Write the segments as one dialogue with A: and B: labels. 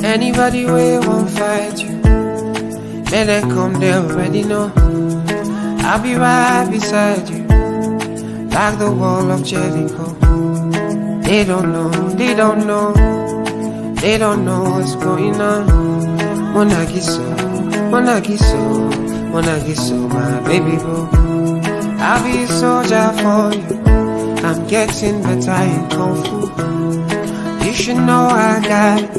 A: Anybody where won't fight you, let them come, they already know. I'll be right beside you, like the wall of Jericho. They don't know, they don't know, they don't know what's going on. Monagiso, Monagiso, Monagiso, my baby boo. I'll be a soldier for you. I'm getting better in Kung Fu. You should know I got it,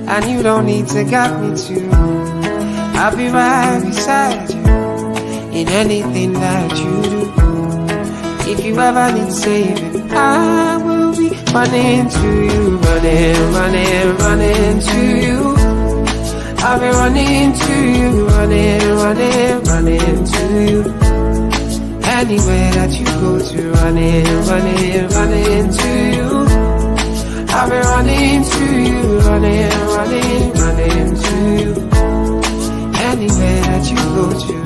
A: and you don't need to guide me too. I'll be right beside you in anything that you do. If you ever need saving, I will be running to you, running, running, running to you. I'll be running to you, running, running, running to you. Anywhere that you go to, running, running, running to you. I'll be running to you, running, running, running to you. Anywhere that you go to.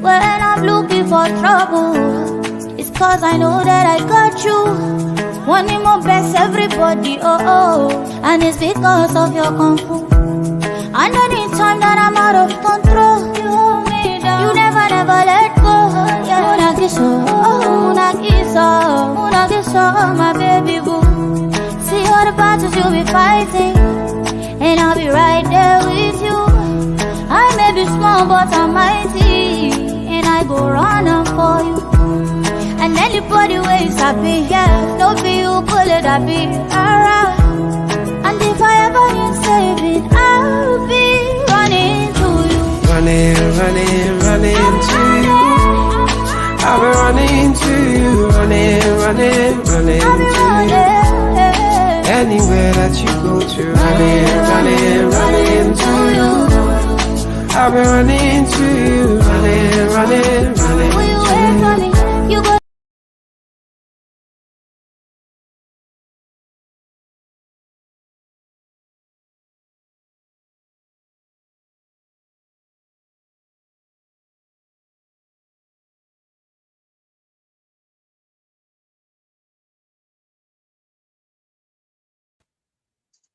B: When I'm looking for trouble, it's cause I know that I got you. Wanting my best, everybody, oh oh. And it's because of your kung fu. And anytime that I'm out of control, you hold me down. You never, never let go. Yeah. Munagiso, my baby boo. See all the battles you'll be fighting, and I'll be right there with you. I may be small, but I'm mighty, and I go run up for you. And anybody ways I be, yeah, don't be you, pull it, I be alright. And if I ever need saving, I'll be running to you.
A: Running, running, running to you. I'll be running to you, running, running, running to you. Anywhere that you go to, running, running, running to you. I'll be running to you, running, running, running to you.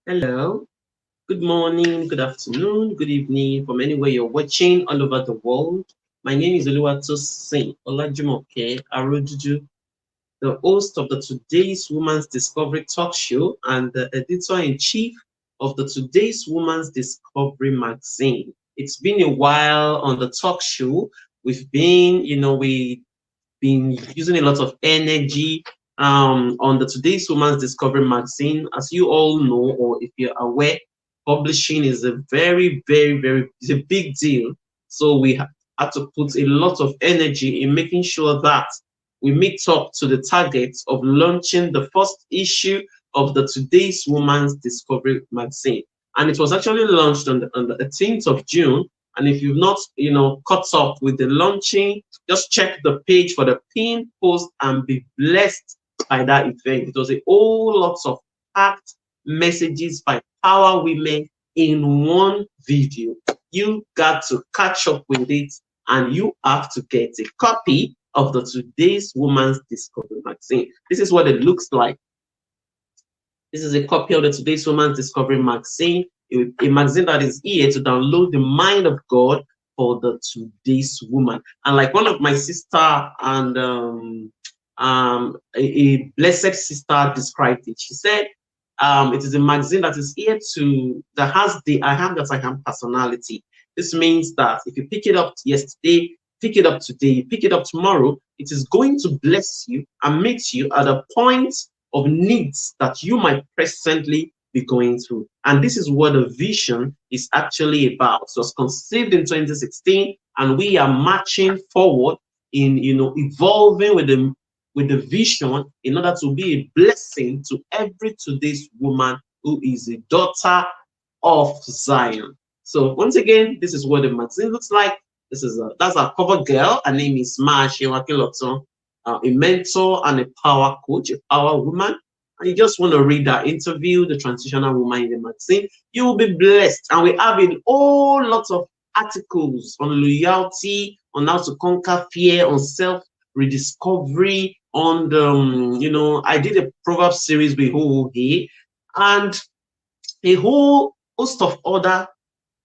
C: Hello, good morning, good afternoon, good evening from anywhere you're watching all over the world. My name is Oluwatosin Olajumoke Arojuju, the host of the Today's Woman's Discovery talk show and the editor-in-chief of the Today's Woman's Discovery magazine. It's been a while on the talk show. We've been using a lot of energy on the Today's Woman's Discovery magazine. As you all know, or if you're aware, publishing is a very, it's a big deal. So we had to put a lot of energy in making sure that we meet up to the target of launching the first issue of the Today's Woman's Discovery magazine. And it was actually launched on the 18th of June. And if you've not, caught up with the launching, just check the page for the pinned post and be blessed by that event. It was a whole lot of packed messages by power women in one video. You got to catch up with it, and you have to get a copy of the Today's Woman's Discovery magazine. This is what it looks like. This is a copy of the Today's Woman's Discovery magazine, a magazine that is here to download the mind of God for the today's woman. And like one of my sister and a blessed sister described it, she said, it is a magazine that is here that has the I am that I am personality. This means that if you pick it up yesterday, pick it up today, pick it up tomorrow, it is going to bless you and meet you at a point of needs that you might presently be going through. And this is what the vision is actually about. So it was conceived in 2016, and we are marching forward in evolving with the vision in order to be a blessing to every today's woman who is a daughter of Zion. So once again, this is what the magazine looks like. That's our cover girl. Her name is Maashe Wakiloton, a mentor and a power coach, a power woman. And you just want to read that interview, the transitional woman in the magazine, you will be blessed. And we have a whole lot of articles on loyalty, on how to conquer fear, on self rediscovery, on the, I did a Proverbs series with Hohe and a whole host of other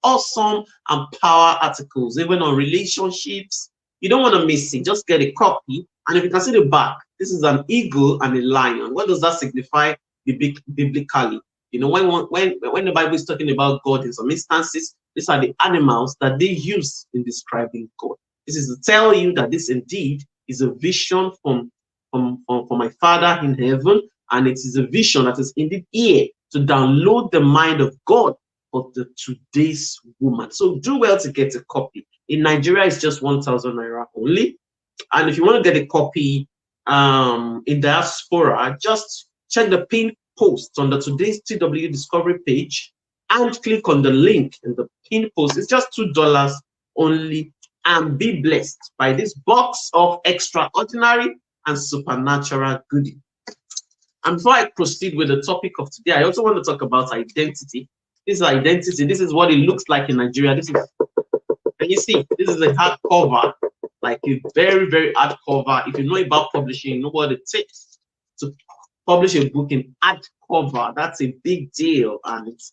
C: awesome and power articles, even on relationships. You don't want to miss it. Just get a copy. And if you can see the back, this is an eagle and a lion. What does that signify biblically? When the Bible is talking about God in some instances, these are the animals that they use in describing God. This is to tell you that this indeed is a vision from my Father in heaven, and it is a vision that is indeed here to download the mind of God for the today's woman. So do well to get a copy. In Nigeria, it's just 1,000 naira only. And if you want to get a copy in diaspora, just check the pinned post on the Today's TW Discovery page and click on the link in the pinned post. It's just $2 only, and be blessed by this box of extraordinary and supernatural goodie. And before I proceed with the topic of today, I also want to talk about identity. This is identity. This is what it looks like in Nigeria. This is, and you see, this is a hardcover, like a very, very hardcover. If you know about publishing, you know what it takes to publish a book in hardcover. That's a big deal, and it's,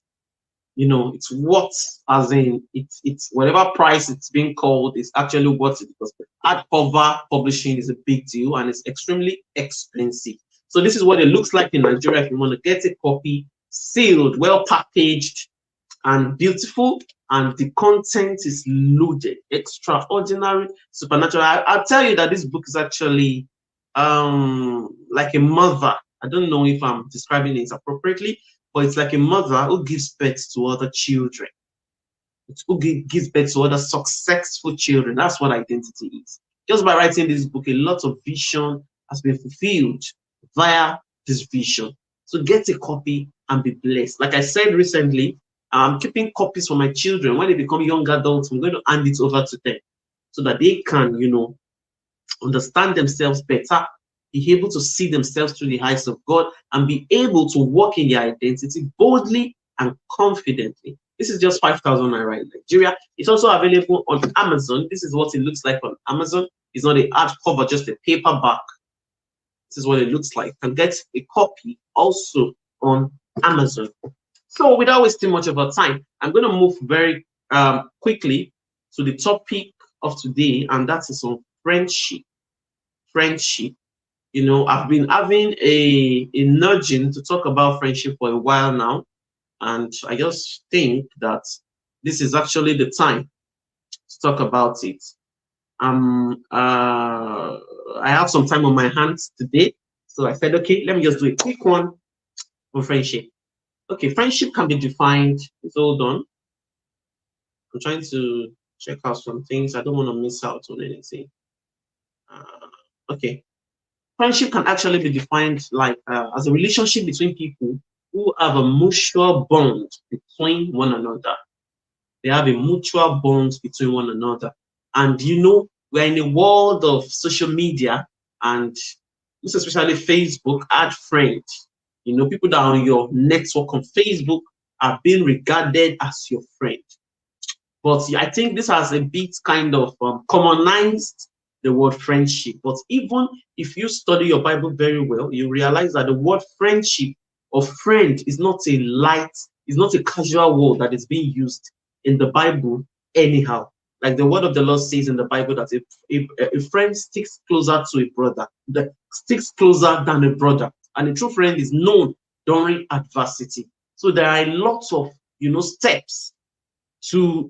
C: it's what, as in, it's whatever price it's being called is actually worth it, because hardcover publishing is a big deal and it's extremely expensive. So this is what it looks like in Nigeria. If you want to get a copy, sealed, well packaged, and beautiful, and the content is loaded, extraordinary, supernatural. I'll tell you that this book is actually like a mother. I don't know if I'm describing it appropriately, but it's like a mother who gives birth to other children. It's who gives birth to other successful children. That's what identity is. Just by writing this book, a lot of vision has been fulfilled via this vision. So get a copy and be blessed. Like I said recently, I'm keeping copies for my children. When they become young adults, I'm going to hand it over to them so that they can, understand themselves better, be able to see themselves through the eyes of God, and be able to walk in their identity boldly and confidently. This is just 5,000 naira in Nigeria. It's also available on Amazon. This is what it looks like on Amazon. It's not a hardcover, just a paperback. This is what it looks like. You can get a copy also on Amazon. So without wasting much of our time, I'm going to move very quickly to the topic of today, and that is on friendship. Friendship. I've been having a nudging to talk about friendship for a while now, and I just think that this is actually the time to talk about it. I have some time on my hands today, so I said, okay, let me just do a quick one on friendship. Okay, friendship can be defined. It's all done. I'm trying to check out some things. I don't want to miss out on anything. Okay, friendship can actually be defined like as a relationship between people who have a mutual bond between one another. They have a mutual bond between one another. And we're in a world of social media, and most especially Facebook, add friend. People that are on your network on Facebook are being regarded as your friend. But I think this has a bit kind of commonized the word friendship. But even if you study your Bible very well, you realize that the word friendship or friend is not a casual word that is being used in the Bible anyhow. Like the word of the Lord says in the Bible that a friend sticks closer to a brother, that sticks closer than a brother. And a true friend is known during adversity. So there are lots of steps to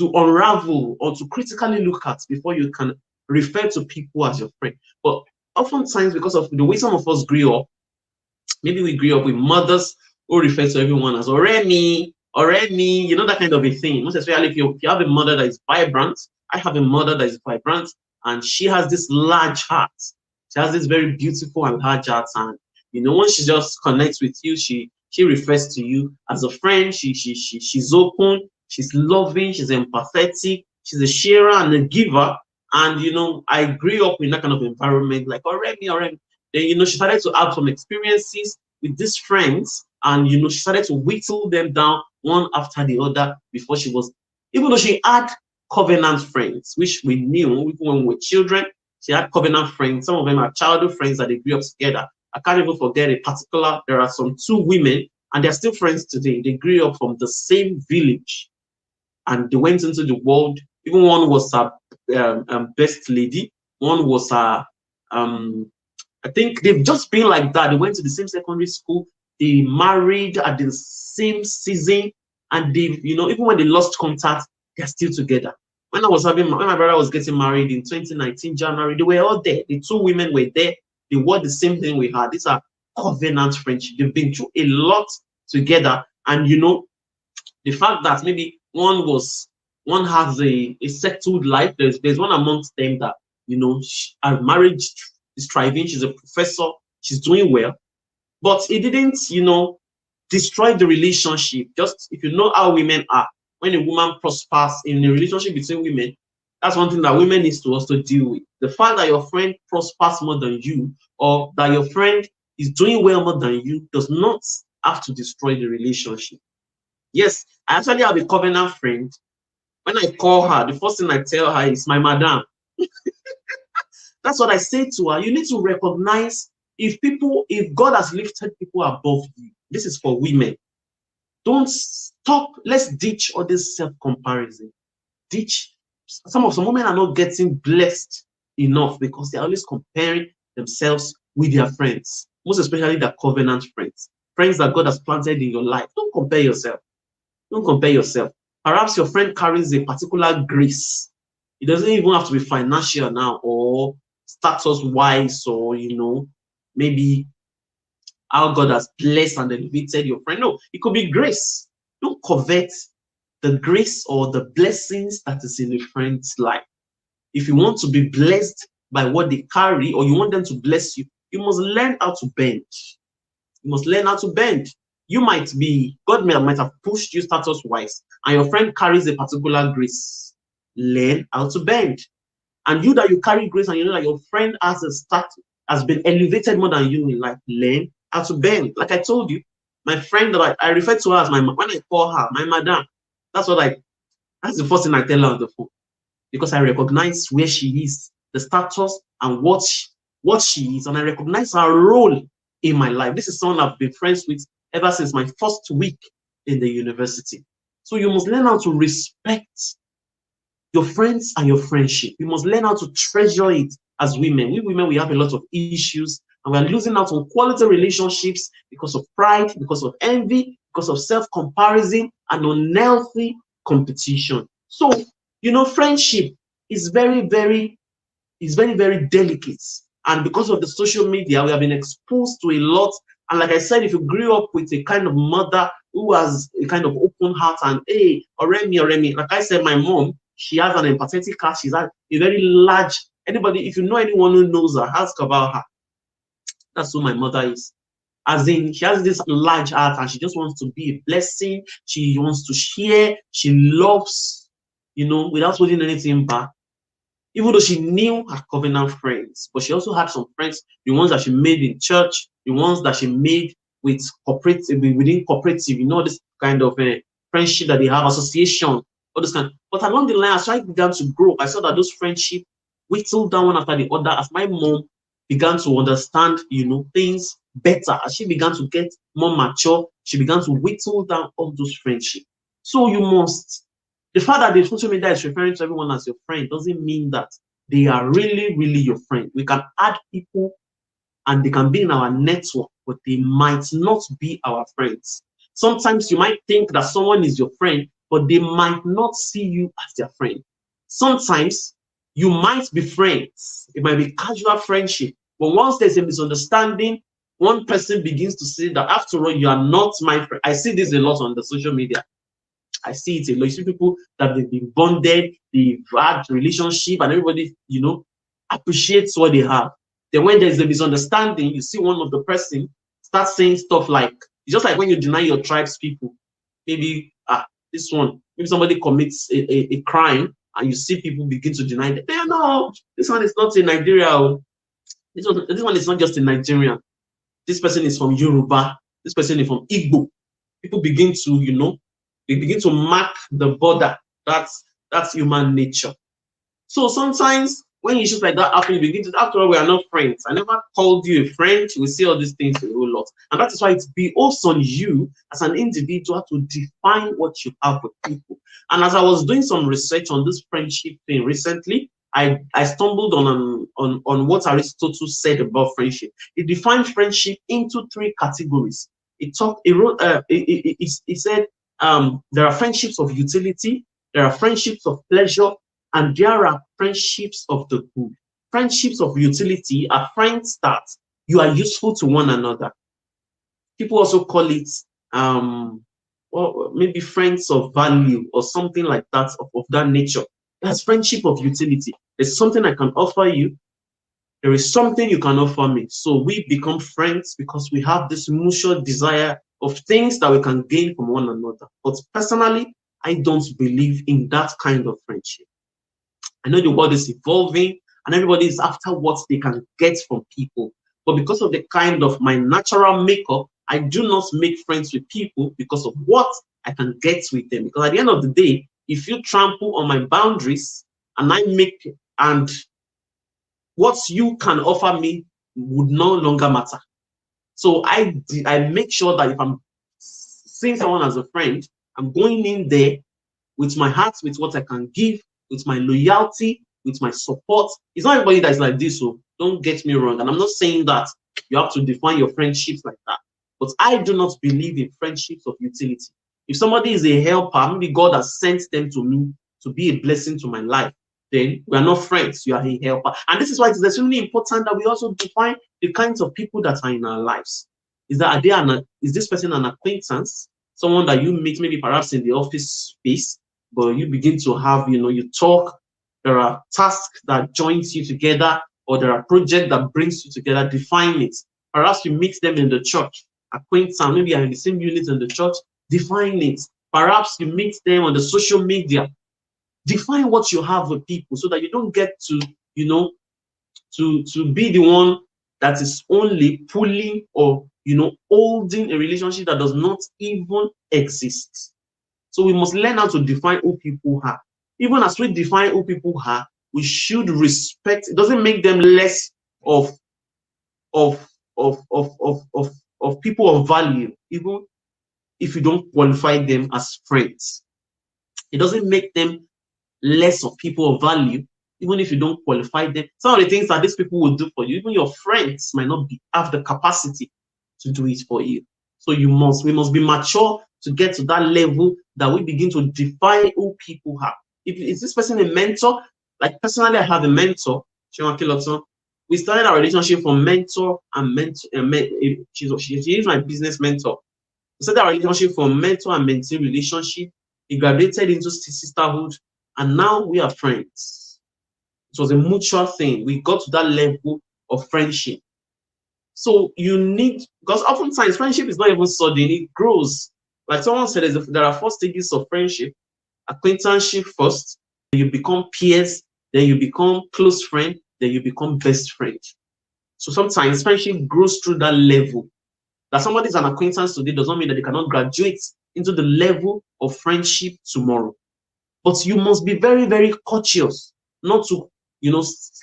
C: unravel or to critically look at before you can refer to people as your friend. But oftentimes, because of the way some of us grew up, maybe we grew up with mothers who refer to everyone as Oremi, that kind of a thing. Most especially if you have a mother that is vibrant. I have a mother that is vibrant, and she has this large heart. She has this very beautiful and large heart, and when she just connects with you, she refers to you as a friend. She's open, she's loving, she's empathetic, she's a sharer and a giver. And I grew up in that kind of environment, like Oremi. Then she started to have some experiences with these friends, and she started to whittle them down one after the other before even though she had covenant friends, which we knew even when we were children. She had covenant friends. Some of them are childhood friends that they grew up together. I can't even forget a particular, there are some two women, and they're still friends today. They grew up from the same village, and they went into the world. Even one was a best lady. One was a, I think they've just been like that. They went to the same secondary school. They married at the same season, and they, you know, even when they lost contact, they're still together. When my brother was getting married in 2019 January, they were all there. The two women were there. They were the same thing we had. These are covenant friendship. They've been through a lot together, and you know, the fact that maybe one has a settled life. There's one amongst them that, you know, her marriage is thriving. She's a professor. She's doing well, but it didn't, you know, destroy the relationship. Just if you know how women are, when a woman prospers in a relationship between women, that's one thing that women needs to also deal with. The fact that your friend prospers more than you, or that your friend is doing well more than you, does not have to destroy the relationship. Yes, I actually have a covenant friend. When I call her, the first thing I tell her is, my madam. That's what I say to her. You need to recognize if God has lifted people above you. This is for women. Don't stop. Let's ditch all this self-comparison. Ditch. Some women are not getting blessed enough because they're always comparing themselves with their friends, most especially their covenant friends, friends that God has planted in your life. Don't compare yourself. Don't compare yourself. Perhaps your friend carries a particular grace. It doesn't even have to be financial now, or status-wise, or, you know, maybe how God has blessed and elevated your friend. No, it could be grace. Don't covet the grace or the blessings that is in a friend's life. If you want to be blessed by what they carry, or you want them to bless you, you must learn how to bend. You must learn how to bend. You might be, God might have pushed you status-wise, and your friend carries a particular grace. Learn how to bend. And you that you carry grace, and you know that your friend has been elevated more than you in life, learn how to bend. Like I told you, my friend that I refer to her as when I call her my madam, that's the first thing I tell her on the phone, because I recognize where she is, the status, and what she is, and I recognize her role in my life. This is someone I've been friends with ever since my first week in the university. So you must learn how to respect your friends and your friendship. You must learn how to treasure it as women. We women, we have a lot of issues, and we are losing out on quality relationships because of pride, because of envy, because of self-comparison and unhealthy competition. So, you know, friendship is very, very delicate. And because of the social media, we have been exposed to a lot. And like I said, if you grew up with a kind of mother who has a kind of open heart and, hey, Oremi, like I said, my mom, she has an empathetic heart. She's a very large, if you know anyone who knows her, ask about her. That's who my mother is. As in, she has this large heart and she just wants to be a blessing. She wants to share. She loves, you know, without holding anything back. Even though she knew her covenant friends, but she also had some friends, the ones that she made in church, the ones that she made with within cooperative, you know, this kind of friendship that they have, association, all this kind. But along the line, as I began to grow, I saw that those friendships whittled down one after the other as my mom began to understand, you know, things better. As she began to get more mature, she began to whittle down all those friendships. So the fact that the social media is referring to everyone as your friend doesn't mean that they are really, really your friend. We can add people and they can be in our network, but they might not be our friends. Sometimes you might think that someone is your friend, but they might not see you as their friend. Sometimes you might be friends. It might be casual friendship. But once there's a misunderstanding, one person begins to say that, after all, you are not my friend. I see this a lot on the social media. I see it a lot. You see people that they've been bonded, they've had relationship, and everybody, you know, appreciates what they have. Then when there's a misunderstanding, you see one of the person start saying stuff like, it's just like when you deny your tribes people. Maybe this one, maybe somebody commits a crime, and you see people begin to deny that. No, this one is not in Nigeria. This one is not just in Nigeria. This person is from Yoruba. This person is from Igbo. People begin to, you know, they begin to mark the border. That's human nature. So sometimes when issues like that happen, you begin to, after all, we are not friends. I never called you a friend. We see all these things a whole lot. And that is why it's behoves on you as an individual to define what you have with people. And as I was doing some research on this friendship thing recently, I stumbled on what Aristotle said about friendship. He defined friendship into 3 categories. He said there are friendships of utility, there are friendships of pleasure, and there are friendships of the good. Friendships of utility are friends that you are useful to one another. People also call it or maybe friends of value or something like that of that nature. That's friendship of utility. There's something I can offer you. There is something you can offer me. So we become friends because we have this mutual desire of things that we can gain from one another. But personally, I don't believe in that kind of friendship. I know the world is evolving and everybody is after what they can get from people. But because of the kind of my natural makeup, I do not make friends with people because of what I can get with them. Because at the end of the day, if you trample on my boundaries and and what you can offer me would no longer matter. So I make sure that if I'm seeing someone as a friend, I'm going in there with my heart, with what I can give, with my loyalty, with my support. It's not everybody that is like this, so don't get me wrong. And I'm not saying that you have to define your friendships like that. But I do not believe in friendships of utility. If somebody is a helper, maybe God has sent them to me to be a blessing to my life, then we are not friends, you are a helper. And this is why it is extremely important that we also define the kinds of people that are in our lives. Is this person an acquaintance? Someone that you meet maybe perhaps in the office space, but you begin to have, you talk, there are tasks that joins you together, or there are projects that brings you together. Define it. Perhaps you meet them in the church, acquaintance, maybe you're in the same unit in the church. Define it. Perhaps you meet them on the social media. Define what you have with people so that you don't get to, to be the one that is only pulling or, holding a relationship that does not even exist. So we must learn how to define who people are. Even as we define who people are, we should respect. It doesn't make them less of people of value, even if you don't qualify them as friends. It doesn't make them less of people of value, even if you don't qualify them. Some of the things that these people will do for you, even your friends might not have the capacity to do it for you. So we must be mature to get to that level that we begin to define who people are. Is this person a mentor? Like personally, I have a mentor, Chinua Kilotson. We started our relationship from mentor and mentor. She is my business mentor. We started our relationship from mentor and mentee relationship. He graduated into sisterhood, and now we are friends. It was a mutual thing. We got to that level of friendship. So because oftentimes friendship is not even sudden, it grows. Like someone said, there are 4 stages of friendship. Acquaintanceship first, then you become peers, then you become close friend, then you become best friend. So sometimes friendship grows through that level. That somebody is an acquaintance today does not mean that they cannot graduate into the level of friendship tomorrow. But you must be very, very cautious not to,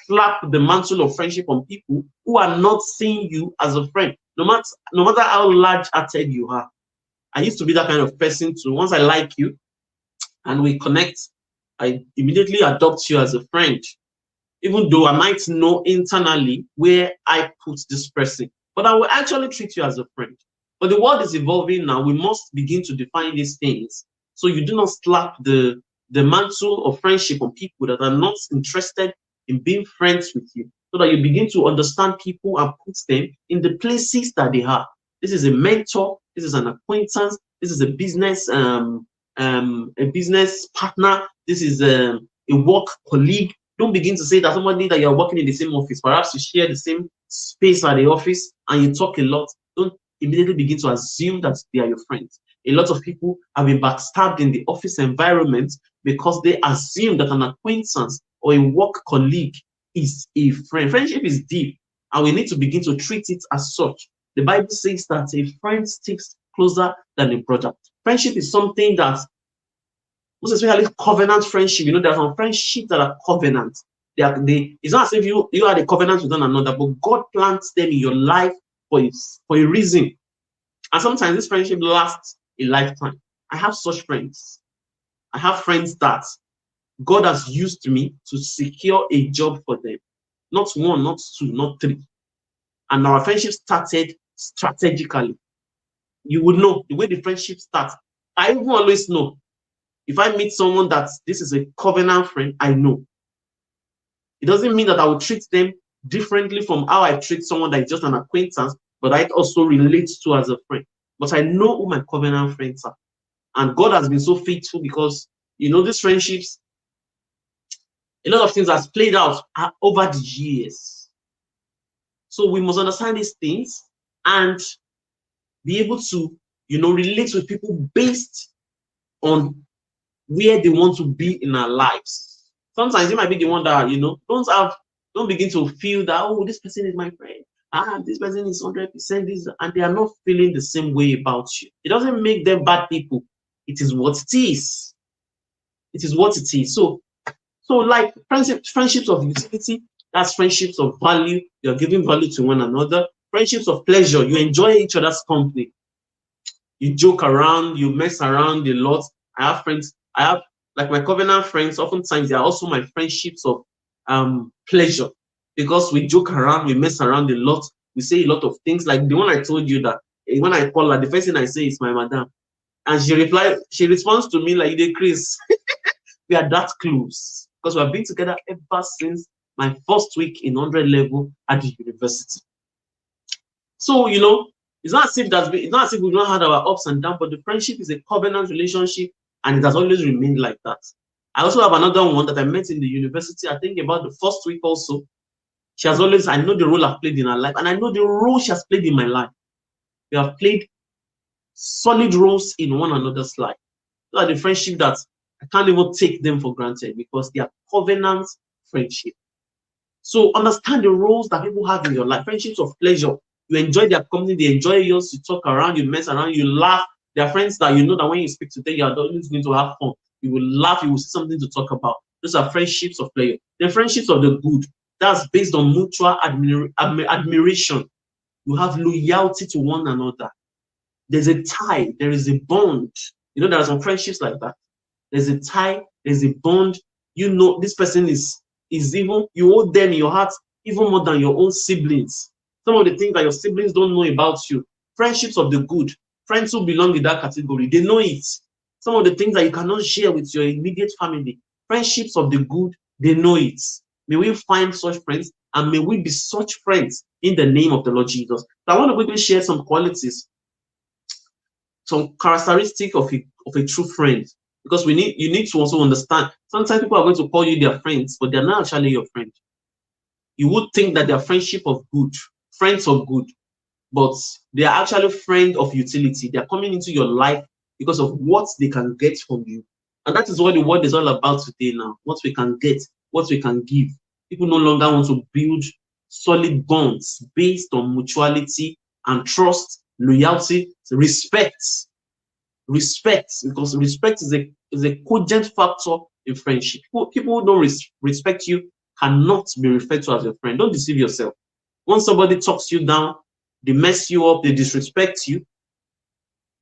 C: slap the mantle of friendship on people who are not seeing you as a friend, no matter how large-hearted you are. I used to be that kind of person too. Once I like you and we connect, I immediately adopt you as a friend, even though I might know internally where I put this person. But I will actually treat you as a friend. But the world is evolving now. We must begin to define these things. So you do not slap the mantle of friendship on people that are not interested in being friends with you. So that you begin to understand people and put them in the places that they are. This is a mentor. This is an acquaintance. This is a business partner. This is a work colleague. Don't begin to say that somebody that you're working in the same office, perhaps you share the same space at the office and you talk a lot. Don't immediately begin to assume that they are your friends. A lot of people have been backstabbed in the office environment because they assume that an acquaintance or a work colleague is a friend. Friendship is deep, and we need to begin to treat it as such. The Bible says that a friend sticks closer than a brother. Friendship is something that, most especially covenant friendship, there are some friendships that are covenant. It's not as if you are the covenant with one another, but God plants them in your life for a reason. And sometimes this friendship lasts a lifetime. I have such friends. I have friends that God has used me to secure a job for them. Not one, not two, not three. And our friendship started strategically. You would know the way the friendship starts. I even always know if I meet someone that this is a covenant friend, I know. It doesn't mean that I will treat them differently from how I treat someone that is just an acquaintance, but I also relate to as a friend. But I know who my covenant friends are. And God has been so faithful because, these friendships, a lot of things has played out over the years. So we must understand these things and be able to, relate with people based on where they want to be in our lives. Sometimes it might be the one that, don't begin to feel that, oh, this person is my friend. This person is 100% this, and they are not feeling the same way about you. It doesn't make them bad people. It is what it is. It is what it is. So like friendships of utility, that's friendships of value. You're giving value to one another. Friendships of pleasure, you enjoy each other's company. You joke around, you mess around a lot. I have friends, like my covenant friends, oftentimes they are also my friendships of pleasure, because we joke around, we mess around a lot, we say a lot of things. Like the one I told you that when I call her, the first thing I say is my madam. And she responds to me like, "Hey, Chris," we are that close because we have been together ever since my first week in 100 level at the university. So, it's not as if we've not had our ups and downs, but the friendship is a covenant relationship and it has always remained like that. I also have another one that I met in the university, I think about the first week also. I know the role I've played in her life, and I know the role she has played in my life. We have played solid roles in one another's life. Those are the friendship that I can't even take them for granted because they are covenant friendship. So understand the roles that people have in your life. Friendships of pleasure. You enjoy their company, they enjoy yours, you talk around, you mess around, you laugh. There are friends that you know that when you speak to them, you are always going to have fun. You will laugh, you will see something to talk about. Those are friendships of pleasure. The friendships of the good, that's based on mutual admiration. You have loyalty to one another. There's a tie, there is a bond. There are some friendships like that. There's a tie, there's a bond. This person is even, you owe them in your heart even more than your own siblings. Some of the things that your siblings don't know about you. Friendships of the good. Friends who belong in that category, they know it. Some of the things that you cannot share with your immediate family. Friendships of the good, they know it. May we find such friends and may we be such friends in the name of the Lord Jesus. So I want to quickly share some qualities, some characteristics of a true friend, because you need to also understand. Sometimes people are going to call you their friends, but they're not actually your friend. You would think that they're friends of good, but they are actually friends of utility. They are coming into your life because of what they can get from you. And that is what the world is all about today now. What we can get, what we can give. People no longer want to build solid bonds based on mutuality and trust, loyalty, respect. Respect, because respect is a cogent factor in friendship. People who don't respect you cannot be referred to as your friend. Don't deceive yourself. Once somebody talks you down, they mess you up, they disrespect you,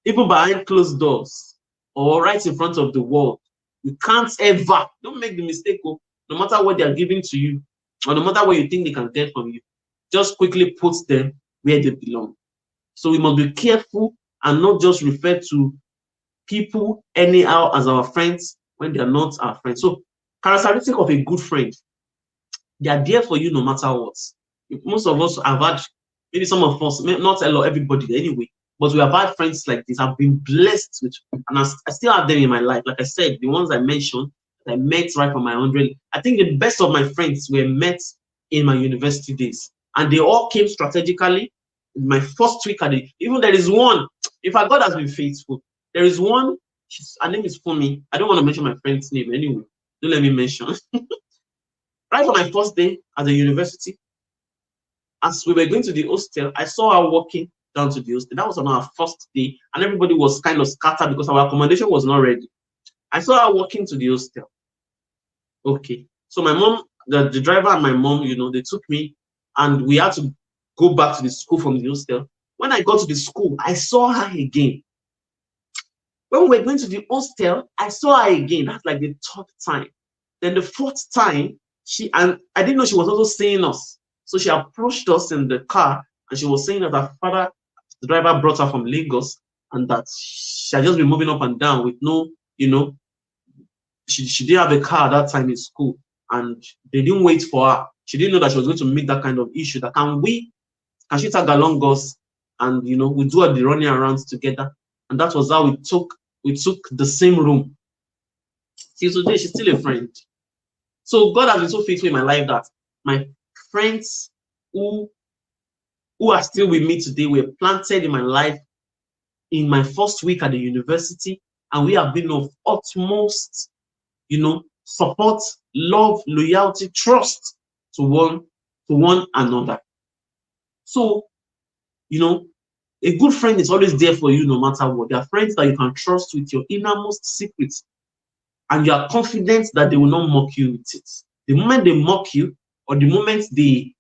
C: even behind closed doors or right in front of the world, you can't ever, don't make the mistake, no matter what they are giving to you, or no matter what you think they can get from you, just quickly put them where they belong. So we must be careful and not just refer to people anyhow as our friends when they are not our friends. So characteristic of a good friend, they are there for you no matter what. Most of us have had, maybe some of us, not everybody anyway, but we have had friends like this. I've been blessed with, and I still have them in my life. Like I said, the ones I mentioned, I met right from my 100. I think the best of my friends were met in my university days, and they all came strategically. In my first week at it, even there is one. In fact, God has been faithful. There is one. Her name is Fumi. I don't want to mention my friend's name anyway. Don't let me mention. Right from my first day at the university, as we were going to the hostel, I saw her walking down to the hostel. That was on our first day, and everybody was kind of scattered because our accommodation was not ready. I saw her walking to the hostel. Okay, so my mom the driver and my mom, you know, they took me, and we had to go back to the school from the hostel. When I got to the school, I saw her again. When we were going to the hostel, I saw her again. That's like the third time. Then the fourth time, and I didn't know she was also seeing us. So she approached us in the car, and she was saying that her father, the driver, brought her from Lagos, and that she had just been moving up and down with no, you know, she didn't have a car at that time in school, and they didn't wait for her. She didn't know that she was going to meet that kind of issue. That can she tag along us, and you know, we do all the running around together, and that was how we took the same room. Till today, she's still a friend. So God has been so faithful in my life that my friends who are still with me today were planted in my life in my first week at the university, and we have been of utmost, you know, support, love, loyalty, trust to one another. So, you know, a good friend is always there for you no matter what. They are friends that you can trust with your innermost secrets, and you are confident that they will not mock you with it. The moment they mock you, or the moment they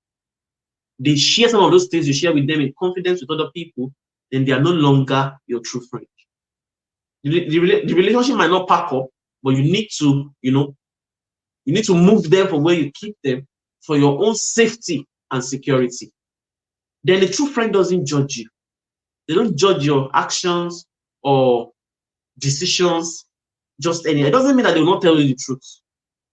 C: share some of those things you share with them in confidence with other people, then they are no longer your true friend. The relationship might not pack up, but you need to, you know, you need to move them from where you keep them for your own safety and security. Then a true friend doesn't judge you. They don't judge your actions or decisions just any. It doesn't mean that they will not tell you the truth.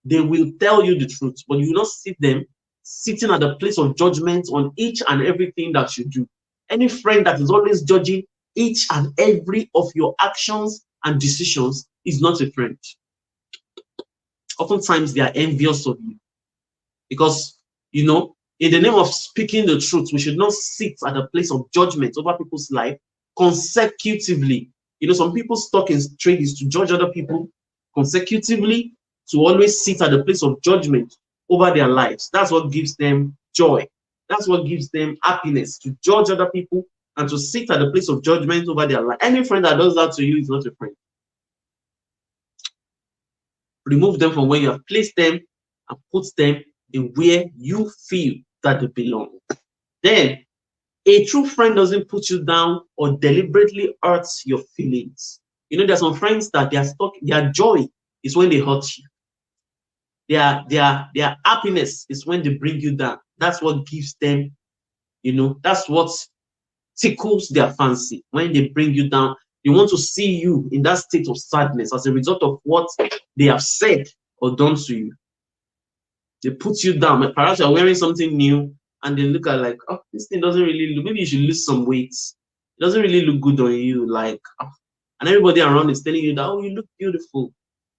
C: They will tell you the truth, but you will not see them sitting at the place of judgment on each and everything that you do. Any friend that is always judging each and every of your actions and decisions is not a friend. Oftentimes they are envious of you because, you know, in the name of speaking the truth, we should not sit at the place of judgment over people's life consecutively. You know, some people's stock in trade is to judge other people consecutively, to always sit at the place of judgment over their lives. That's what gives them joy. That's what gives them happiness, to judge other people and to sit at the place of judgment over their life. Any friend that does that to you is not a friend. Remove them from where you have placed them and put them in where you feel that they belong. Then, a true friend doesn't put you down or deliberately hurts your feelings. You know, there are some friends that their joy is when they hurt you. Their happiness is when they bring you down. That's what gives them, you know, that's what tickles their fancy. When they bring you down, they want to see you in that state of sadness as a result of what they have said or done to you. They put you down. Perhaps you're wearing something new and they look at like, oh, this thing doesn't really look, maybe you should lose some weight. It doesn't really look good on you. Like, oh. And everybody around is telling you that, oh, you look beautiful.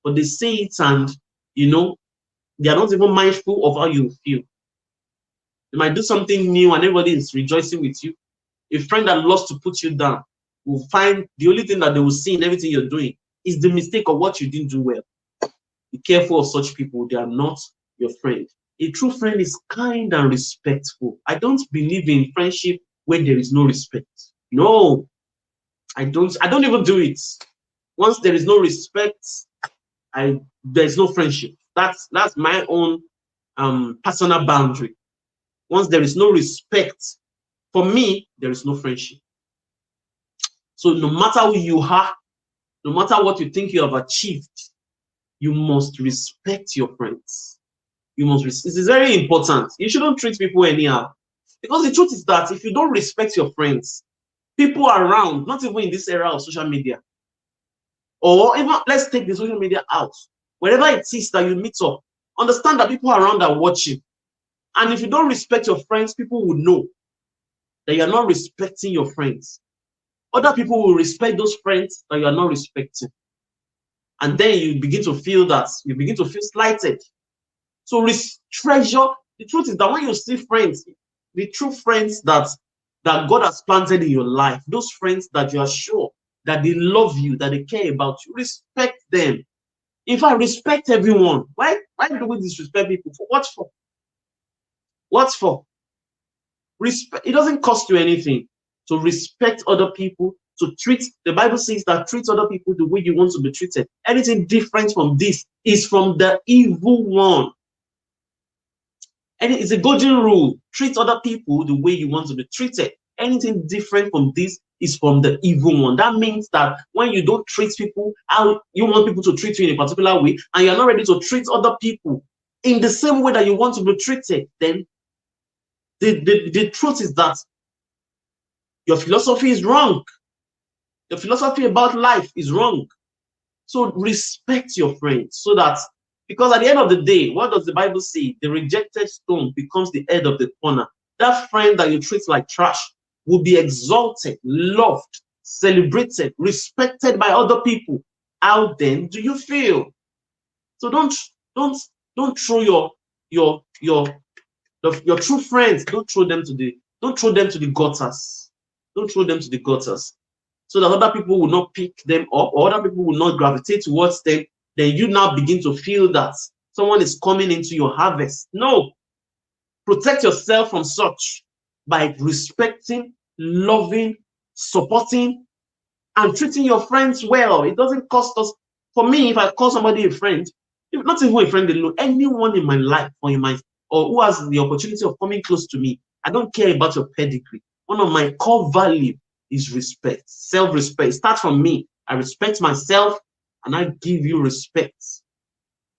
C: But they say it and, you know, they are not even mindful of how you feel. They might do something new and everybody is rejoicing with you. A friend that loves to put you down will find the only thing that they will see in everything you're doing is the mistake of what you didn't do well. Be careful of such people. They are not your friend. A true friend is kind and respectful. I don't believe in friendship where there is no respect. No, I don't even do it. Once there is no respect, there's no friendship. That's my own personal boundary. Once there is no respect, for me, there is no friendship. So no matter who you are, no matter what you think you have achieved, you must respect your friends. You must. This is very important. You shouldn't treat people anyhow. Because the truth is that if you don't respect your friends, people around, not even in this era of social media, or even let's take the social media out, wherever it is that you meet up, understand that people around are watching. And if you don't respect your friends, people will know that you are not respecting your friends. Other people will respect those friends that you are not respecting. And then you begin to feel slighted. So treasure. The truth is that when you see friends, the true friends that God has planted in your life, those friends that you are sure that they love you, that they care about you, respect them. In fact, respect everyone. Why do we disrespect people? For what for? What for? Respect. It doesn't cost you anything to respect other people, to treat. The Bible says that treat other people the way you want to be treated. Anything different from this is from the evil one. And it's a golden rule. Treat other people the way you want to be treated. Anything different from this is from the evil one. That means that when you don't treat people how you want people to treat you in a particular way, and you're not ready to treat other people in the same way that you want to be treated, then the truth is that your philosophy is wrong. The philosophy about life is wrong. So respect your friends, so that, because at the end of the day, what does the Bible say? The rejected stone becomes the head of the corner. That friend that you treat like trash will be exalted, loved, celebrated, respected by other people. How then do you feel? So don't throw your true friends. Don't throw them to the gutters. Don't throw them to the gutters, so that other people will not pick them up, or other people will not gravitate towards them. Then you now begin to feel that someone is coming into your harvest. No. Protect yourself from such by respecting, loving, supporting, and treating your friends well. It doesn't cost us. For me, if I call somebody a friend, not even a friend alone, anyone in my life or who has the opportunity of coming close to me, I don't care about your pedigree. One of my core values is respect, self-respect. Start from me. I respect myself, and I give you respect.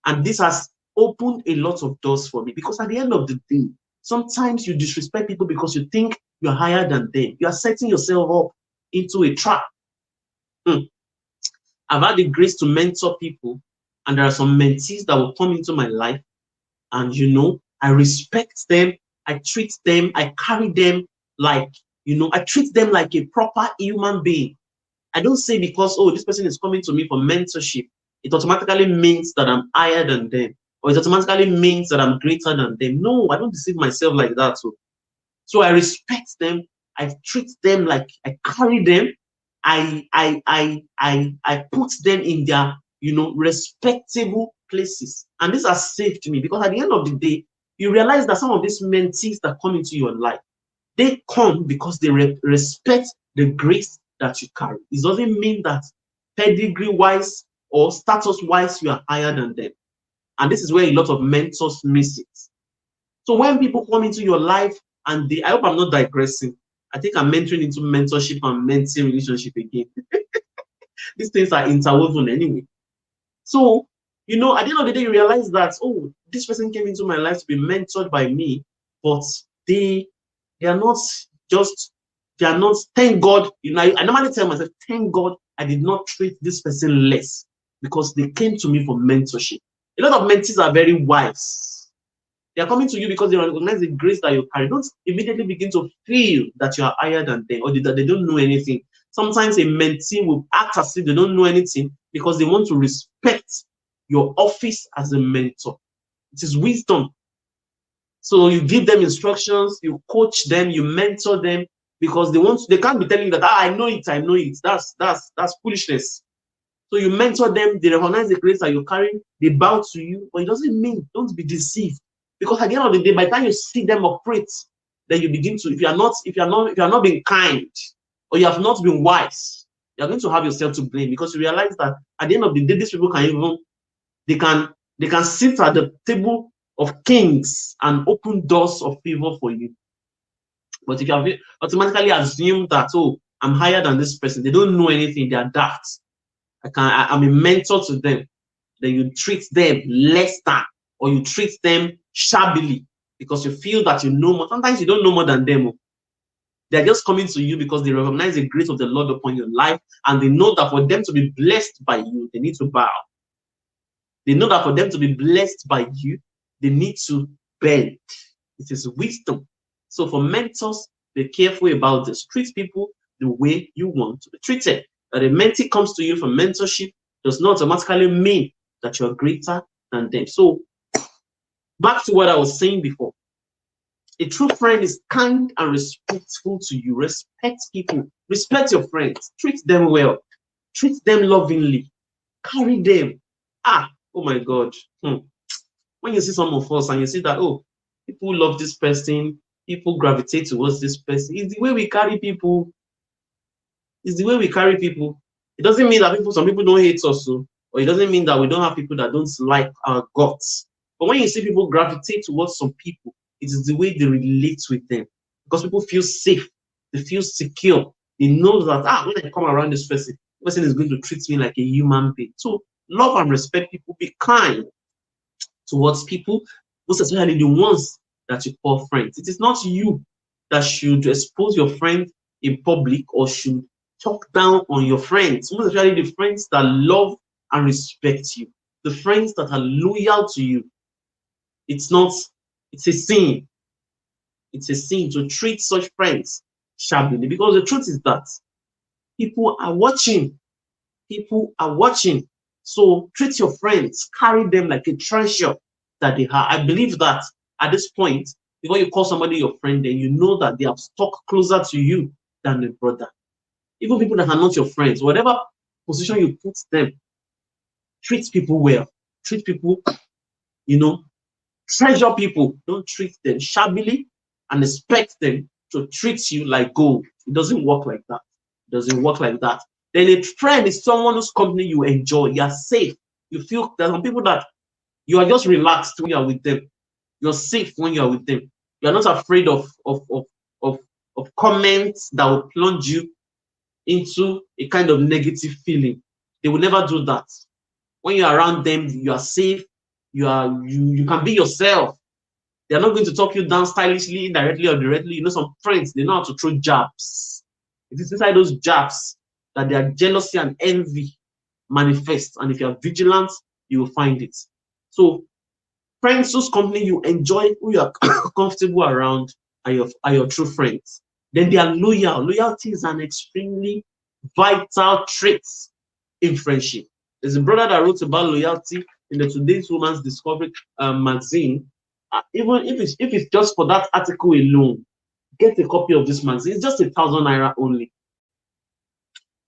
C: And this has opened a lot of doors for me, because at the end of the day, sometimes you disrespect people because you think you're higher than them. You are setting yourself up into a trap. I've had the grace to mentor people, and there are some mentees that will come into my life, and I respect them, I treat them, I carry them like, I treat them like a proper human being. I don't say because, oh, this person is coming to me for mentorship, it automatically means that I'm higher than them, or it automatically means that I'm greater than them. No, I don't deceive myself like that. So I respect them, I treat them like I carry them, I put them in their, respectable places. And this has saved me, because at the end of the day, you realize that some of these mentees that come into your life, they come because they respect the grace that you carry. It doesn't mean that pedigree-wise or status-wise you are higher than them. And this is where a lot of mentors miss it. So when people come into your life, and I hope I'm not digressing. I think I'm mentoring into mentorship and mentee relationship again. These things are interwoven anyway. So, at the end of the day, you realize that, oh, this person came into my life to be mentored by me, but they are not, thank God, I normally tell myself, thank God I did not treat this person less, because they came to me for mentorship. A lot of mentees are very wise. They are coming to you because they recognize the grace that you carry. Don't immediately begin to feel that you are higher than them, or that they don't know anything. Sometimes a mentee will act as if they don't know anything, because they want to respect your office as a mentor. It is wisdom. So you give them instructions, you coach them, you mentor them, because they can't be telling you that, I know it. That's foolishness. So you mentor them, they recognize the grace that you're carrying, they bow to you, but it doesn't mean, don't be deceived. Because at the end of the day, by the time you see them operate, then you begin to, if you are not being kind, or you have not been wise, you're going to have yourself to blame, because you realize that at the end of the day, these people they can sit at the table of kings and open doors of favor for you. But if you have automatically assumed that, oh, I'm higher than this person, they don't know anything, they are daft, I'm a mentor to them, then you treat them less than, or you treat them shabbily, because you feel that you know more. Sometimes you don't know more than them. They're just coming to you because they recognize the grace of the Lord upon your life, and they know that for them to be blessed by you, they need to bow. They know that for them to be blessed by you, they need to bend. It is wisdom. So for mentors, be careful about this. Treat people the way you want to be treated. That a mentee comes to you for mentorship does not automatically mean that you're greater than them. So back to what I was saying before. A true friend is kind and respectful to you. Respect people. Respect your friends. Treat them well. Treat them lovingly. Carry them. Oh my God. When you see some of us and you see that, oh, people love this person, people gravitate towards this person, it's the way we carry people. It's the way we carry people. It doesn't mean that some people don't hate us, or it doesn't mean that we don't have people that don't like our guts. But when you see people gravitate towards some people, it is the way they relate with them. Because people feel safe, they feel secure. They know that when I come around this person is going to treat me like a human being. So love and respect people, be kind towards people, most especially the ones that you call friends. It is not you that should expose your friend in public or should talk down on your friends, most especially the friends that love and respect you, the friends that are loyal to you. It's a sin. It's a sin to treat such friends shabbily, because the truth is that people are watching. People are watching. So treat your friends, carry them like a treasure that they have. I believe that at this point, before you call somebody your friend, then you know that they have stuck closer to you than a brother. Even people that are not your friends, whatever position you put them, treat people well. Treat people, treasure people. Don't treat them shabbily and expect them to treat you like gold. It doesn't work like that. It doesn't work like that. Then a friend is someone whose company you enjoy. You are safe. You feel there are some people that you are just relaxed when you are with them. You're safe when you are with them. You are not afraid of comments that will plunge you into a kind of negative feeling. They will never do that. When you're around them, you are safe. You can be yourself. They are not going to talk you down stylishly, indirectly or directly. Some friends, they know how to throw jabs. It is inside those jabs that their jealousy and envy manifest. And if you are vigilant, you will find it. So friends whose company you enjoy, who you are comfortable around, are your true friends. Then they are loyal. Loyalty is an extremely vital trait in friendship. There's a brother that wrote about loyalty in the Today's Woman's Discovery magazine. Even if it's just for that article alone, get a copy of this magazine. It's just 1,000 naira only.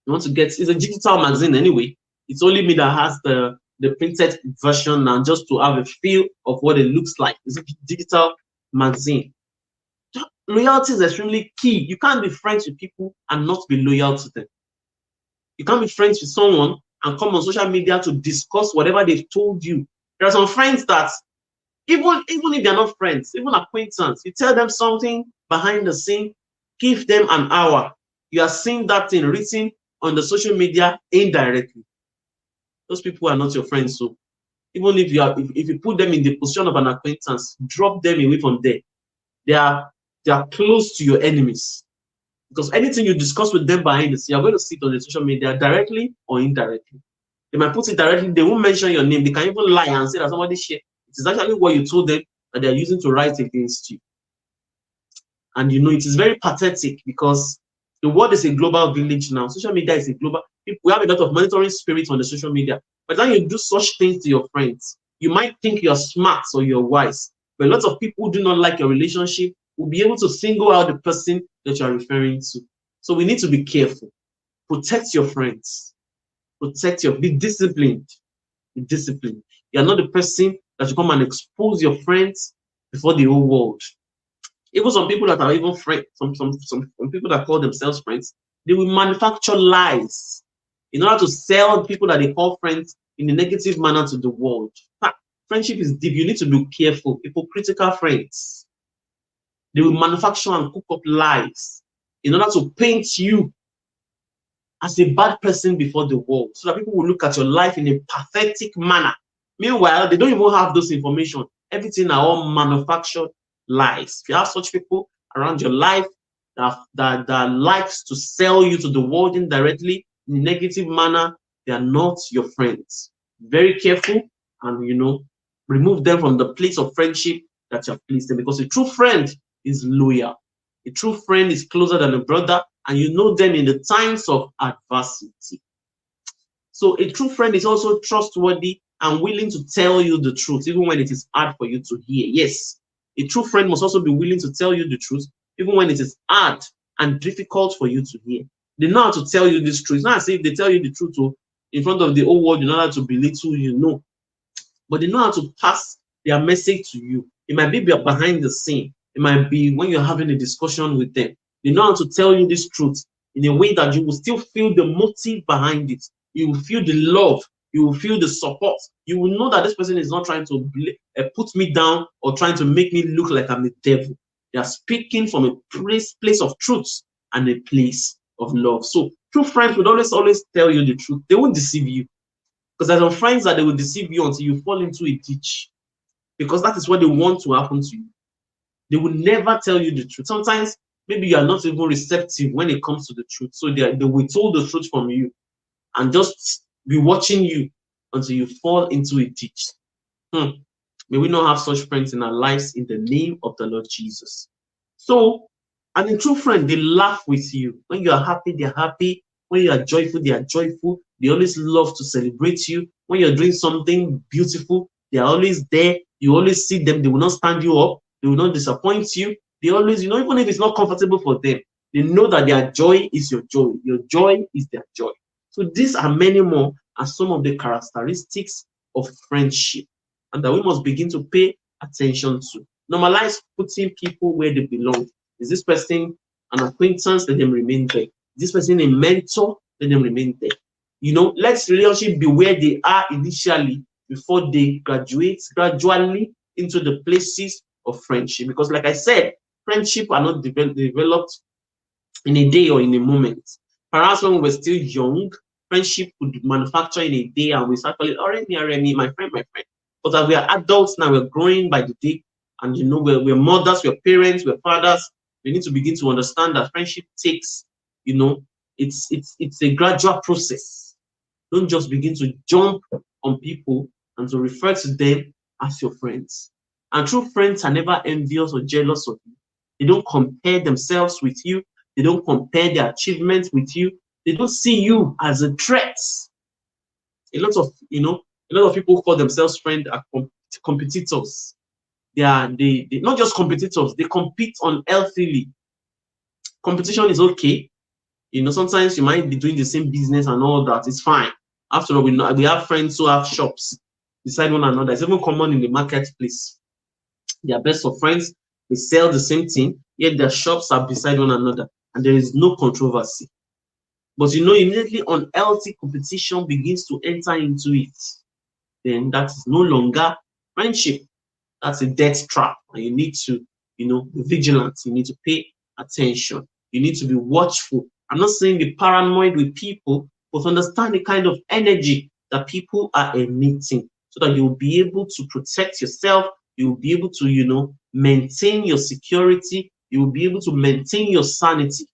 C: You want to get, it's a digital magazine anyway. It's only me that has the printed version now, just to have a feel of what it looks like. It's a digital magazine. Loyalty is extremely key. You can't be friends with people and not be loyal to them. You can't be friends with someone and come on social media to discuss whatever they've told you. There are some friends that even if they're not friends, even acquaintance, you tell them something behind the scene, give them an hour. You are seeing that thing written on the social media indirectly. Those people are not your friends. So even if you put them in the position of an acquaintance, drop them away from there. They are close to your enemies. Because anything you discuss with them behind the scene, you're going to see it on the social media directly or indirectly. They might put it directly, they won't mention your name. They can even lie and say that somebody shared. It is actually what you told them that they're using to write against you. And it is very pathetic because the world is a global village now. Social media is a global. We have a lot of monitoring spirits on the social media. But then you do such things to your friends, you might think you're smart or you're wise. But a lot of people who do not like your relationship will be able to single out the person that you are referring to. So we need to be careful. Protect your friends. Be disciplined. Be disciplined. You're not the person that you come and expose your friends before the whole world. Even some people that are even friends, some people that call themselves friends, they will manufacture lies in order to sell people that they call friends in a negative manner to the world. Friendship is deep. You need to be careful. Hypocritical friends. They will manufacture and cook up lies in order to paint you as a bad person before the world, so that people will look at your life in a pathetic manner. Meanwhile, they don't even have those information. Everything are all manufactured lies. If you have such people around your life that likes to sell you to the world indirectly in a negative manner, they are not your friends. Very careful and remove them from the place of friendship that you have placed them, because a true friend is loyal. A true friend is closer than a brother, and you know them in the times of adversity. So a true friend is also trustworthy and willing to tell you the truth, even when it is hard for you to hear. Yes, a true friend must also be willing to tell you the truth, even when it is hard and difficult for you to hear. They know how to tell you this truth. It's not as if they tell you the truth in front of the whole world in order to belittle you, no. But they know how to pass their message to you. It might be behind the scene. It might be when you're having a discussion with them. They know how to tell you this truth in a way that you will still feel the motive behind it. You will feel the love You will feel the support. You will know that this person is not trying to put me down or trying to make me look like I'm a devil. They are speaking from a place of truth and a place of love. So true friends would always tell you the truth. They won't deceive you. Because there's some friends that they will deceive you until you fall into a ditch. Because that is what they want to happen to you. They will never tell you the truth. Sometimes maybe you are not even receptive when it comes to the truth. So they withhold the truth from you and just be watching you until you fall into a ditch. May we not have such friends in our lives in the name of the Lord Jesus. So, and a true friend, they laugh with you. When you are happy, they're happy. When you are joyful, they are joyful. They always love to celebrate you. When you're doing something beautiful, they are always there. You always see them. They will not stand you up. They will not disappoint you. They always, even if it's not comfortable for them, they know that their joy is your joy. Your joy is their joy. So these are many more as some of the characteristics of friendship, and that we must begin to pay attention to. Normalize putting people where they belong. Is this person an acquaintance? Let them remain there. Is this person a mentor? Let them remain there. Let relationship be where they are initially before they graduate gradually into the places of friendship. Because like I said, friendship are not developed in a day or in a moment. Perhaps when we were still young, friendship would manufacture in a day and we start calling, Remy, my friend. But as we are adults now, we're growing by the day, and we're mothers, we're parents, we're fathers. We need to begin to understand that friendship takes, it's a gradual process. Don't just begin to jump on people and to refer to them as your friends. And true friends are never envious or jealous of you. They don't compare themselves with you. They don't compare their achievements with you. They don't see you as a threat. A lot of people call themselves friends are competitors. They not just competitors, they compete unhealthily. Competition is okay. Sometimes you might be doing the same business and all that. It's fine. After all, we have friends who have shops beside one another. It's even common in the marketplace. They are best of friends. They sell the same thing, yet their shops are beside one another, and there is no controversy. But immediately unhealthy competition begins to enter into it, then that is no longer friendship. That's a death trap, and you need to, be vigilant. You need to pay attention. You need to be watchful. I'm not saying be paranoid with people, but understand the kind of energy that people are emitting, so that you'll be able to protect yourself. You'll be able to, maintain your security. You will be able to maintain your sanity.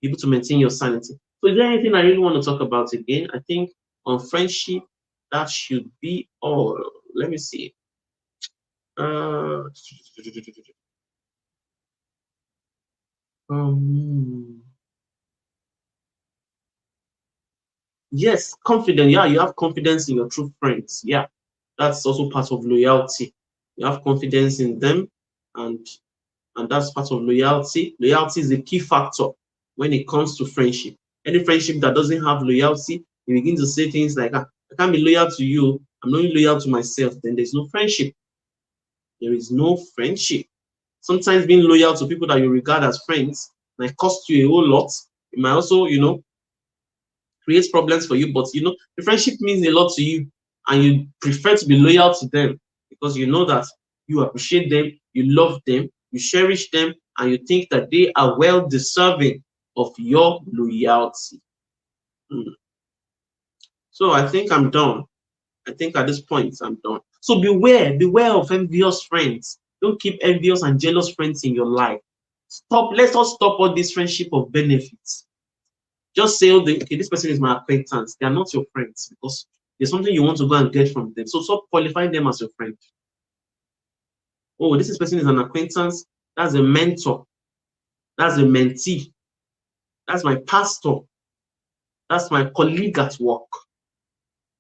C: So is there anything I really want to talk about again? I think on friendship, that should be all. Let me see. Yes, confidence. Yeah, you have confidence in your true friends. Yeah, that's also part of loyalty. You have confidence in them, and that's part of loyalty. Loyalty is a key factor when it comes to friendship. Any friendship that doesn't have loyalty, you begin to say things like, I can't be loyal to you, I'm only loyal to myself, then there's no friendship. There is no friendship. Sometimes being loyal to people that you regard as friends might cost you a whole lot. It might also, create problems for you, but the friendship means a lot to you, and you prefer to be loyal to them because you know that you appreciate them, you love them, you cherish them, and you think that they are well deserving of your loyalty. So I think I'm done. I think at this point I'm done. So beware of envious friends. Don't keep envious and jealous friends in your life. Let's all stop all this friendship of benefits. Just say, okay, this person is my acquaintance. They are not your friends because there's something you want to go and get from them. So stop qualifying them as your friend. Oh, this person is an acquaintance. That's a mentor. That's a mentee. That's my pastor. That's my colleague at work.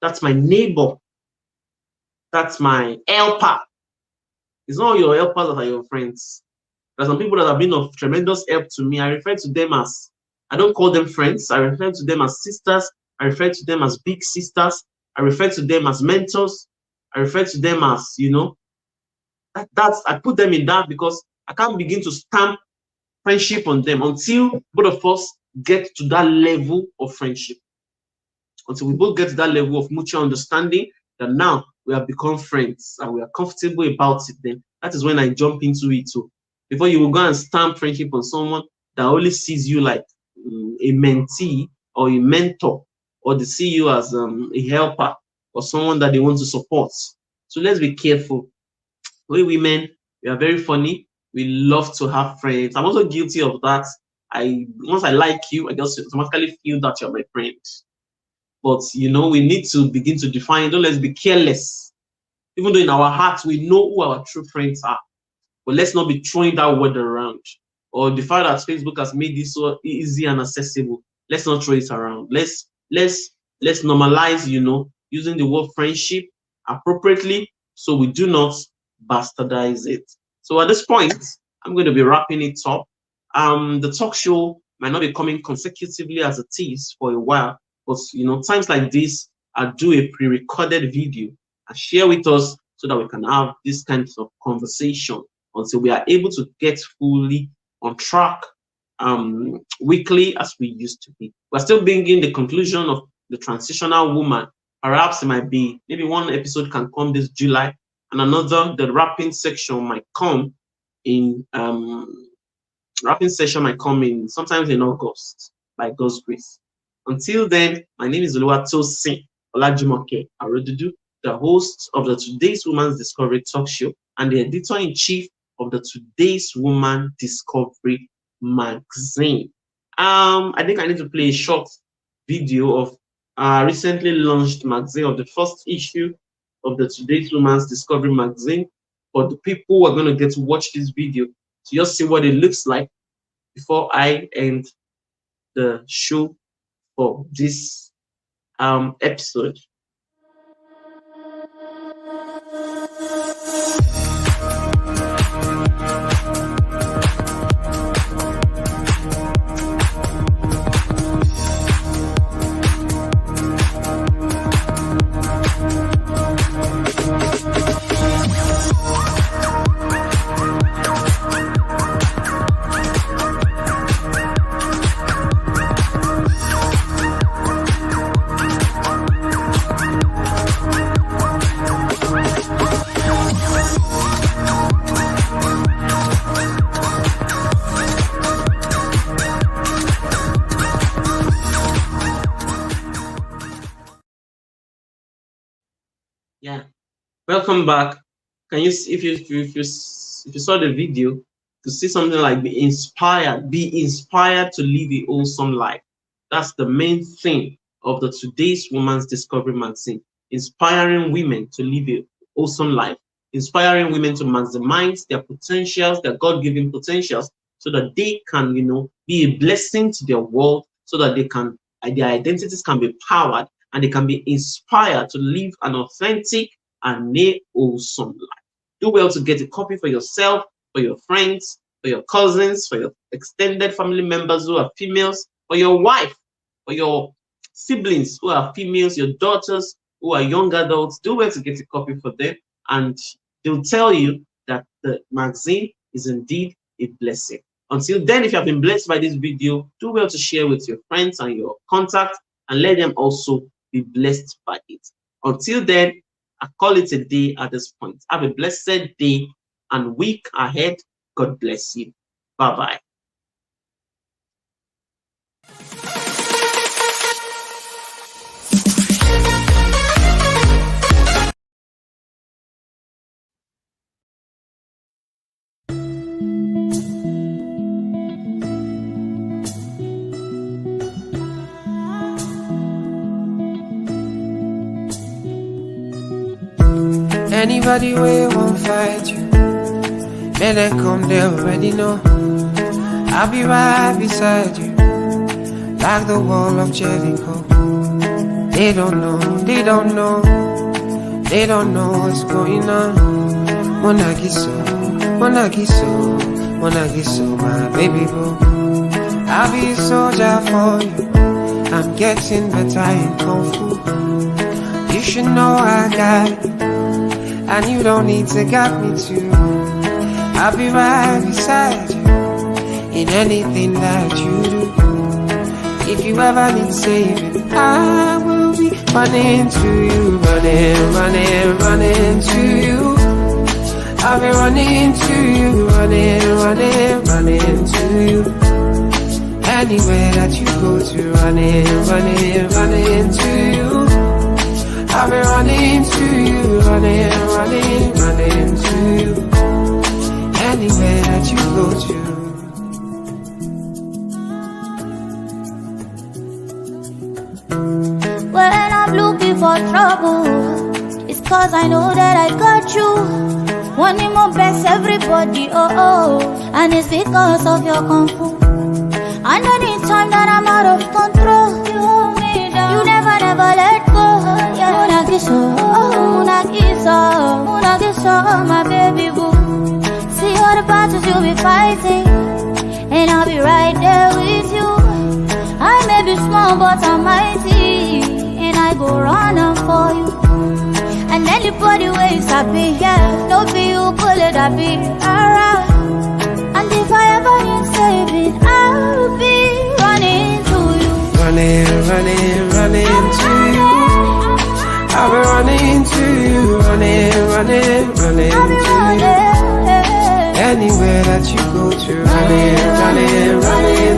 C: That's my neighbor. That's my helper. It's not your helpers that are your friends. There are some people that have been of tremendous help to me. I refer to them as, I don't call them friends. I refer to them as sisters. I refer to them as big sisters. I refer to them as mentors. I refer to them as, I put them in that because I can't begin to stamp friendship on them until both of us get to that level of friendship. until we both get to that level of mutual understanding that now we have become friends and we are comfortable about it. Then that is when I jump into it too. Before you will go and stamp friendship on someone that only sees you like a mentee or a mentor, or they see you as a helper or someone that they want to support. So let's be careful. We women, we are very funny. We love to have friends. I'm also guilty of that. Once I like you, I just automatically feel that you're my friend. But you know, we need to begin to define. Don't let's be careless. Even though in our hearts we know who our true friends are, but let's not be throwing that word around. Or the fact that Facebook has made this so easy and accessible, let's not throw it around. Let's normalize, you know, using the word friendship appropriately, so we do not bastardize it. So at this point, I'm going to be wrapping it up. The talk show might not be coming consecutively as it is for a while, but you know, times like this, I do a pre-recorded video and share with us so that we can have this kind of conversation until we are able to get fully on track weekly as we used to be. We're still bringing the conclusion of the transitional woman. Perhaps it might be maybe one episode can come this July, and another, the wrapping section might come in sometimes in August by God's grace. Until then, my name is Oluwatosin Olajumoke Arodudu, the host of the Today's Woman's Discovery Talk Show and the editor-in-chief of the Today's Woman Discovery magazine. I think I need to play a short video of recently launched magazine of the first issue of the Today's Woman's Discovery magazine for the people who are going to get to watch this video to just see what it looks like before I end the show for this episode. Yeah, welcome back. Can you see, if you saw the video, to see something like be inspired to live a wholesome life? That's the main thing of the Today's Woman's Discovery magazine, inspiring women to live a wholesome life, inspiring women to maximize their potentials, their God-given potentials, so that they can, you know, be a blessing to their world, so that they can, their identities can be powered and they can be inspired to live an authentic and a wholesome life. Do well to get a copy for yourself, for your friends, for your cousins, for your extended family members who are females, for your wife, for your siblings who are females, your daughters who are young adults. Do well to get a copy for them, and they'll tell you that the magazine is indeed a blessing. Until then, if you have been blessed by this video, do well to share with your friends and your contacts, and let them also be blessed by it. Until then, I call it a day at this point. Have a blessed day and week ahead. God bless you. Bye-bye.
A: Anybody where won't fight you, may they come, they already know. I'll be right beside you, like the wall of Jericho. They don't know, they don't know, they don't know what's going on. Monagiso, my baby boo. I'll be a soldier for you, I'm getting better in Kung Fu. You should know I got you, and you don't need to guide me too. I'll be right beside you in anything that you do. If you ever need saving, I will I'll be running to you, running to you. I'll be running to you, running to you. Anywhere that you go to, running to you. I'll be running to you, running to you. Anywhere that you go to.
B: When I'm looking for trouble, it's cause I know that I got you. Wanting my best, everybody, and it's because of your kung fu. And anytime that I'm out of control, you hold me down. You never let go. Yeah. Una kiso, my baby boo. See all the battles you'll be fighting, and I'll be right there with you. I may be small, but I'm mighty, and I go running for you. And anybody ways happy, yeah, don't be you, pull it, I'll be around. And if I ever need saving, I'll be running to you.
A: Running to you. I'll be running to you, running
B: I'll be
A: to you.
B: running.
A: Anywhere that you go to, running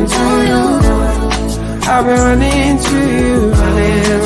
A: to you. I'll be running to you, running